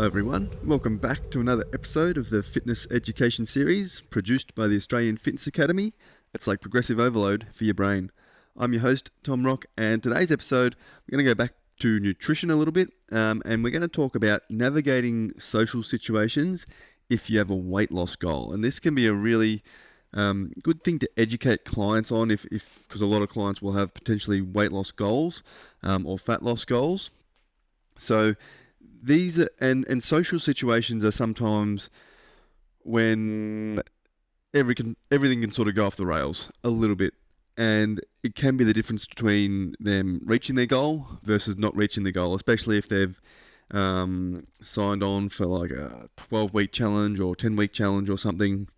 Hello everyone, welcome back to another episode of the Fitness Education Series produced by the Australian Fitness Academy. It's like progressive overload for your brain. I'm your host, Tom Rock, and today's episode we're going to go back to nutrition a little bit, and we're going to talk about navigating social situations if you have a weight loss goal. And this can be a really good thing to educate clients on because a lot of clients will have potentially weight loss goals or fat loss goals. So these are, and social situations are sometimes when everything can sort of go off the rails a little bit, and it can be the difference between them reaching their goal versus not reaching the goal, especially if they've signed on for like a 12-week challenge or 10-week challenge or something,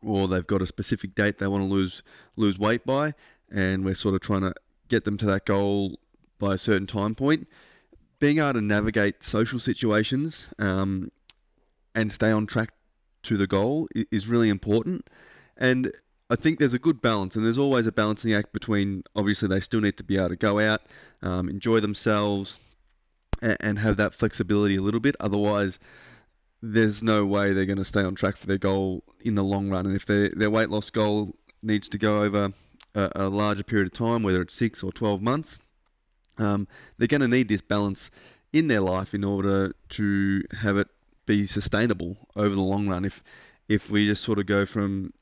or they've got a specific date they want to lose weight by, and we're sort of trying to get them to that goal by a certain time point. Being able to navigate social situations and stay on track to the goal is really important. And I think there's a good balance, and there's always a balancing act between, obviously they still need to be able to go out, enjoy themselves, and have that flexibility a little bit. Otherwise, there's no way they're going to stay on track for their goal in the long run. And if their weight loss goal needs to go over a larger period of time, whether it's 6 or 12 months, they're going to need this balance in their life in order to have it be sustainable over the long run. If we just sort of go from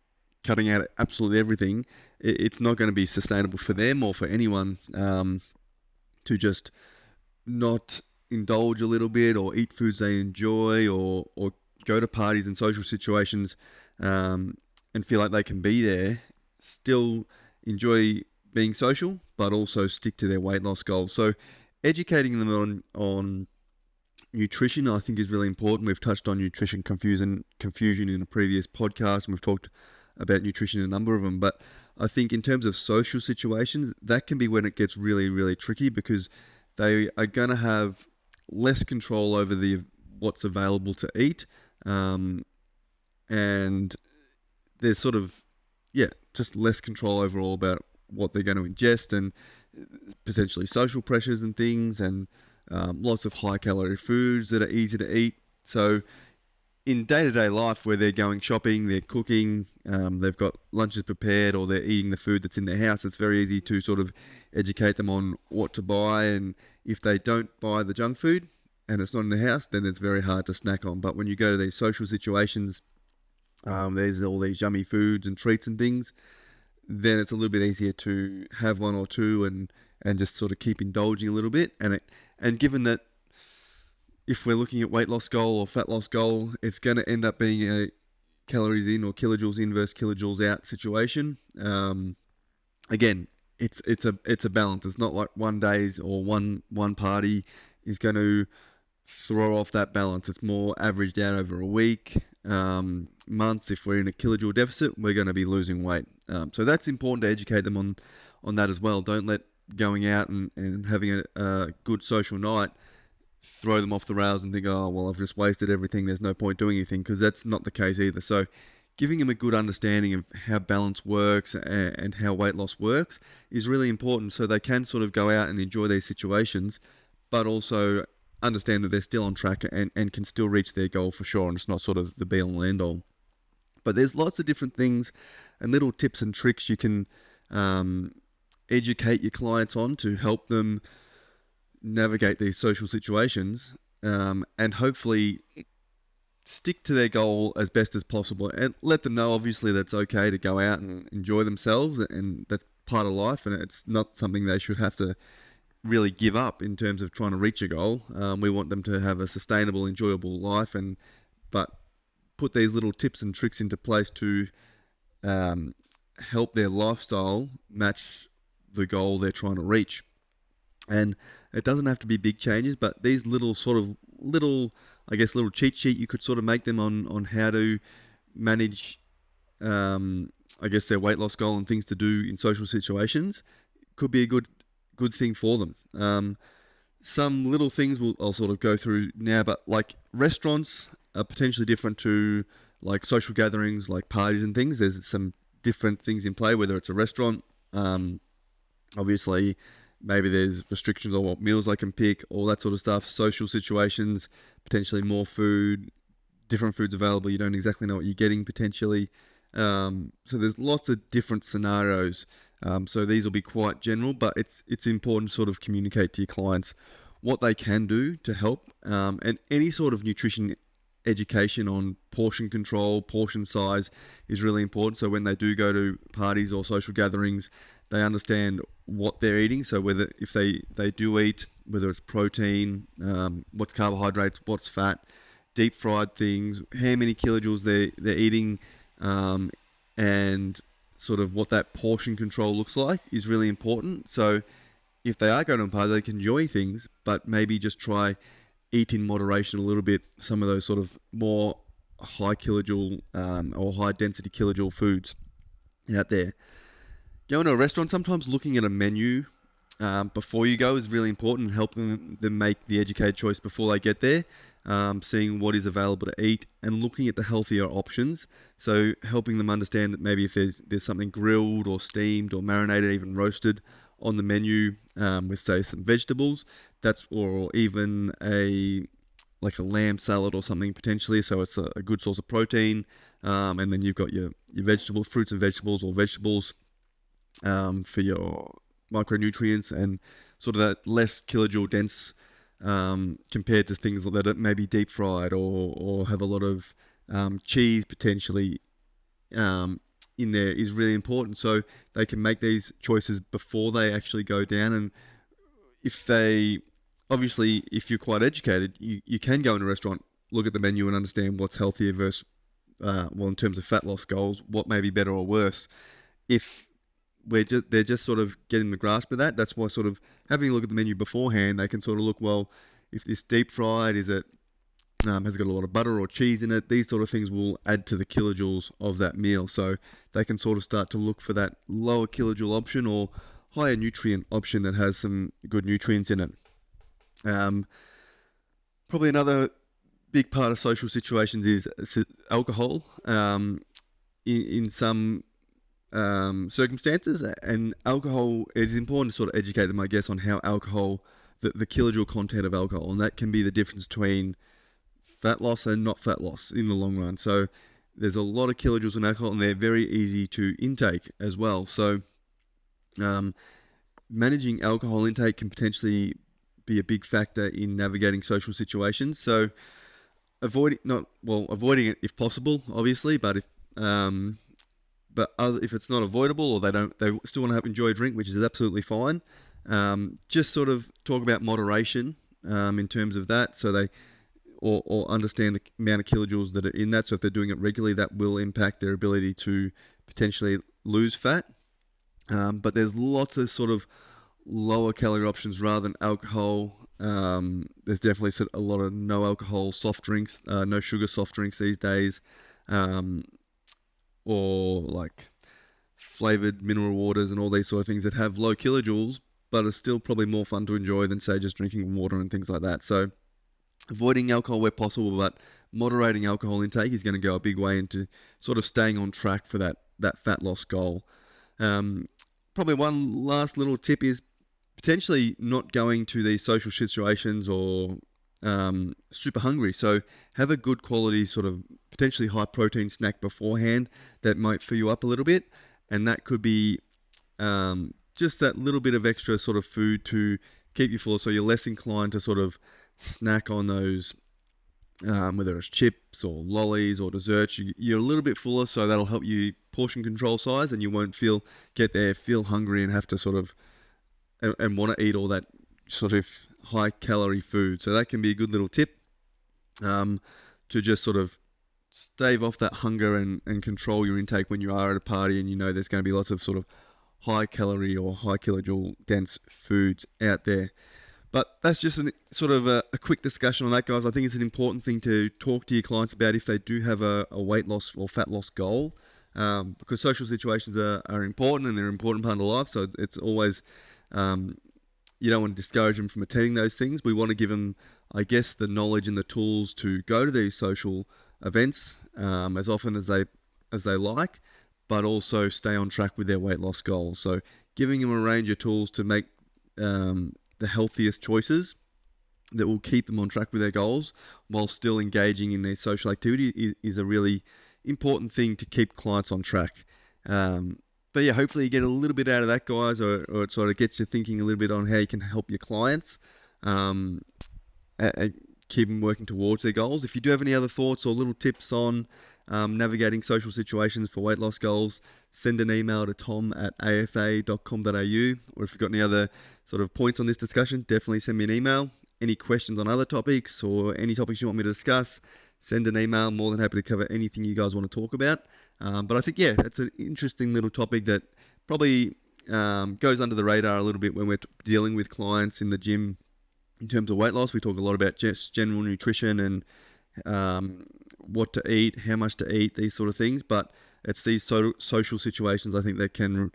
cutting out absolutely everything, it's not going to be sustainable for them or for anyone to just not indulge a little bit or eat foods they enjoy or go to parties and social situations and feel like they can be there, still enjoy being social, but also stick to their weight loss goals. So educating them on nutrition, I think, is really important. We've touched on nutrition confusion in a previous podcast, and we've talked about nutrition in a number of them. But I think in terms of social situations, that can be when it gets really, really tricky, because they are going to have less control over what's available to eat, and there's sort of, just less control overall about what they're going to ingest, and potentially social pressures and things, and lots of high calorie foods that are easy to eat. So in day-to-day life, where they're going shopping, they're cooking, they've got lunches prepared, or they're eating the food that's in their house, it's very easy to sort of educate them on what to buy. And if they don't buy the junk food and it's not in the house, then it's very hard to snack on. But when you go to these social situations, there's all these yummy foods and treats and things, then it's a little bit easier to have one or two and just sort of keep indulging a little bit. And given that if we're looking at weight loss goal or fat loss goal, it's going to end up being a calories in or kilojoules in versus kilojoules out situation. Again, it's a balance. It's not like one day's or one party is going to throw off that balance. It's more averaged out over a week, months. If we're in a kilojoule deficit, we're going to be losing weight. So that's important to educate them on that as well. Don't let going out and having a good social night throw them off the rails and think, oh, well, I've just wasted everything, there's no point doing anything, because that's not the case either. So giving them a good understanding of how balance works and how weight loss works is really important, so they can sort of go out and enjoy these situations, but also understand that they're still on track and can still reach their goal for sure, and it's not sort of the be-all and end-all. But there's lots of different things and little tips and tricks you can educate your clients on to help them navigate these social situations, and hopefully stick to their goal as best as possible, and let them know, obviously, that's okay to go out and enjoy themselves, and that's part of life, and it's not something they should have to really give up in terms of trying to reach a goal. We want them to have a sustainable, enjoyable life, but put these little tips and tricks into place to help their lifestyle match the goal they're trying to reach. And it doesn't have to be big changes, but these little cheat sheet you could sort of make them on how to manage, their weight loss goal and things to do in social situations could be a good thing for them. Some little things I'll sort of go through now, but like restaurants are potentially different to like social gatherings, like parties and things. There's some different things in play, whether it's a restaurant. Obviously, maybe there's restrictions on what meals they can pick, all that sort of stuff. Social situations, potentially more food, different foods available. You don't exactly know what you're getting potentially. So there's lots of different scenarios. So these will be quite general, but it's important to sort of communicate to your clients what they can do to help, and any sort of nutrition education on portion control, portion size is really important. So when they do go to parties or social gatherings, they understand what they're eating. So whether if they do eat, whether it's protein, what's carbohydrates, what's fat, deep fried things, how many kilojoules they're eating, and sort of what that portion control looks like is really important. So if they are going to a party, they can enjoy things, but maybe just try eat in moderation a little bit. Some of those sort of more high kilojoule or high density kilojoule foods out there. Going to a restaurant, sometimes looking at a menu before you go is really important, and helping them make the educated choice before they get there. Seeing what is available to eat and looking at the healthier options. So helping them understand that maybe if there's something grilled or steamed or marinated, even roasted on the menu, with say some vegetables, or even a like a lamb salad or something potentially. So it's a good source of protein, and then you've got your vegetables, fruits and vegetables, or vegetables for your micronutrients, and sort of that less kilojoule dense, compared to things that are maybe deep fried or have a lot of cheese potentially in there, is really important. So they can make these choices before they actually go down. And if they, obviously, if you're quite educated, you can go in a restaurant, look at the menu and understand what's healthier versus, well, in terms of fat loss goals, what may be better or worse. If they're just sort of getting the grasp of that. That's why sort of having a look at the menu beforehand, they can sort of look, well, if this deep fried, has it got a lot of butter or cheese in it? These sort of things will add to the kilojoules of that meal. So they can sort of start to look for that lower kilojoule option or higher nutrient option that has some good nutrients in it. Probably another big part of social situations is alcohol. In some circumstances, and alcohol, it is important to sort of educate them, I guess, on how alcohol, the kilojoule content of alcohol, and that can be the difference between fat loss and not fat loss in the long run. So there's a lot of kilojoules in alcohol, and they're very easy to intake as well. So managing alcohol intake can potentially be a big factor in navigating social situations. So avoiding it if possible, obviously, but if it's not avoidable, or they still want to enjoy a drink, which is absolutely fine. Just sort of talk about moderation in terms of that, so they or understand the amount of kilojoules that are in that. So if they're doing it regularly, that will impact their ability to potentially lose fat. But there's lots of sort of lower calorie options rather than alcohol. There's definitely a lot of no alcohol soft drinks, no sugar soft drinks these days. Or like flavored mineral waters and all these sort of things that have low kilojoules, but are still probably more fun to enjoy than, say, just drinking water and things like that. So avoiding alcohol where possible, but moderating alcohol intake is going to go a big way into sort of staying on track for that fat loss goal. Probably one last little tip is potentially not going to these social situations or super hungry. So have a good quality sort of potentially high protein snack beforehand that might fill you up a little bit, and that could be just that little bit of extra sort of food to keep you full, so you're less inclined to sort of snack on those, whether it's chips or lollies or desserts. You're a little bit fuller, so that'll help you portion control size, and you won't feel hungry and have to sort of and want to eat all that sort of high calorie food. So that can be a good little tip to just sort of stave off that hunger and control your intake when you are at a party and you know there's going to be lots of sort of high calorie or high kilojoule dense foods out there. But that's just sort of a quick discussion on that, guys. I think it's an important thing to talk to your clients about if they do have a weight loss or fat loss goal, because social situations are important, and they're an important part of life. So it's always, you don't want to discourage them from attending those things. We want to give them, I guess, the knowledge and the tools to go to these social events as often as they like, but also stay on track with their weight loss goals. So giving them a range of tools to make the healthiest choices that will keep them on track with their goals while still engaging in their social activity is a really important thing to keep clients on track. But yeah, hopefully you get a little bit out of that, guys, or it sort of gets you thinking a little bit on how you can help your clients and keep them working towards their goals. If you do have any other thoughts or little tips on navigating social situations for weight loss goals, send an email to tom@afa.com.au, or if you've got any other sort of points on this discussion, definitely send me an email. Any questions on other topics or any topics you want me to discuss, send an email. I'm more than happy to cover anything you guys want to talk about. But I think, yeah, it's an interesting little topic that probably goes under the radar a little bit when we're dealing with clients in the gym. In terms of weight loss, we talk a lot about just general nutrition and what to eat, how much to eat, these sort of things. But it's these social situations, I think, that can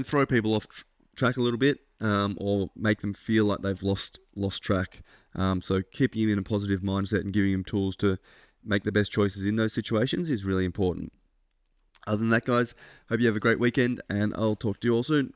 throw people off track a little bit, or make them feel like they've lost track. So keeping them in a positive mindset and giving them tools to make the best choices in those situations is really important. Other than that, guys, hope you have a great weekend, and I'll talk to you all soon.